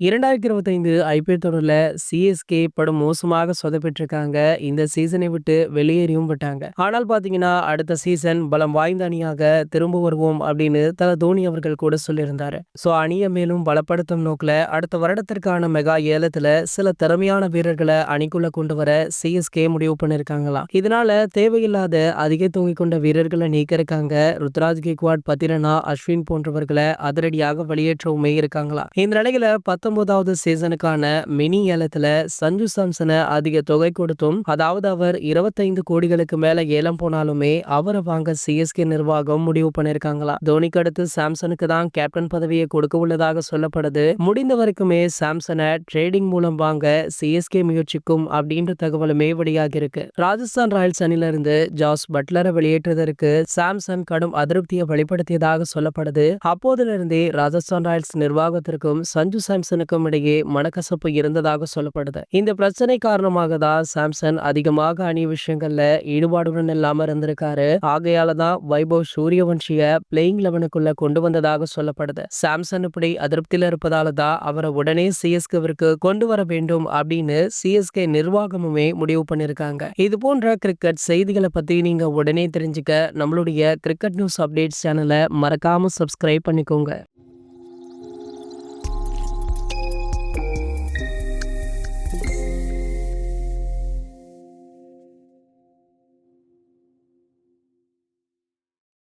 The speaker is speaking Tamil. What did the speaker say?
2025 ஐபிஎல் தொடர்ல சிஎஸ்கே படும் மோசமாக சொதப்பிட்டிருக்காங்க. இந்த சீசனை விட்டு வெளியேறியும் விட்டாங்க. ஆனால் பாத்தீங்கன்னா, அடுத்த சீசன் பலம் வாய்ந்த அணியாக திரும்ப வருவோம் அப்படின்னு தல தோனி அவர்கள் கூட சொல்லியிருந்தாரு. அணியை மேலும் பலப்படுத்தும் நோக்கில அடுத்த வருடத்திற்கான மெகா ஏலத்துல சில திறமையான வீரர்களை அணிக்குள்ள கொண்டு வர சிஎஸ்கே முடிவு பண்ணிருக்காங்களாம். இதனால தேவையில்லாத அதிக தொகை கொண்ட வீரர்களை நீக்க இருக்காங்க. ருத்ராஜ் கேக்வாட், பத்திரனா, அஸ்வின் போன்றவர்களை அதிரடியாக வெளியேற்றவுமே இருக்காங்களா. இந்த நிலையில 19வது சீசனுக்கான மினி ஏலத்துல சஞ்சு சாம்சனை அதிக தொகை கொடுத்தும், அதாவது அவர் 25 கோடிகளுக்கு மேல ஏலம் போனாலுமே அவரை வாங்க சிஎஸ்கே நிர்வாகம் முடிவு பண்ணிருக்காங்களா. தோனிக்கு அடுத்து சாம்சனுக்கு தான் கேப்டன் பதவியை கொடுக்க உள்ளதாக சொல்லப்படுது. முடிந்த வரைக்குமே சாம்சனை ட்ரேடிங் மூலம் வாங்க சிஎஸ்கே முயற்சிக்கும் அப்படின்ற தகவலுமே வெளியாகி இருக்கு. ராஜஸ்தான் ராயல்ஸ் அணில இருந்து ஜாஸ் பட்லரை வெளியேற்றுவதற்கு சாம்சன் கடும் அதிருப்தியை வெளிப்படுத்தியதாக சொல்லப்படுது. அப்போதிலிருந்தே ராஜஸ்தான் ராயல்ஸ் நிர்வாகத்திற்கும் சஞ்சு சாம்சனுக்கும் இடையே மனக்கசப்பு இருந்ததாக சொல்லப்படுது. இந்த பிரச்சனை காரணமாக தான் சாம்சன் அதிகமாக அணி விஷயங்கள்ல ஈடுபாடுடன் இல்லாம இருந்திருக்காரு. ஆகையாலதான் வைபவ் சூரியவன்ஷிய பிளேயிங் 11க்குள்ள கொண்டு வந்ததாக சொல்லப்படுது. சாம்சன் இப்படி அதிருப்தியில இருப்பதால தான் அவரை உடனே சிஎஸ்கேவிற்கு கொண்டு வர வேண்டும் அப்படின்னு சிஎஸ்கே நிர்வாகமுமே முடிவு பண்ணிருக்காங்க. இது போன்ற கிரிக்கெட் செய்திகளை பத்தி நீங்க உடனே தெரிஞ்சுக்க நம்மளுடைய கிரிக்கெட் நியூஸ் அப்டேட்ஸ் சேனலை மறக்காம சப்ஸ்கிரைப் பண்ணிக்கோங்க.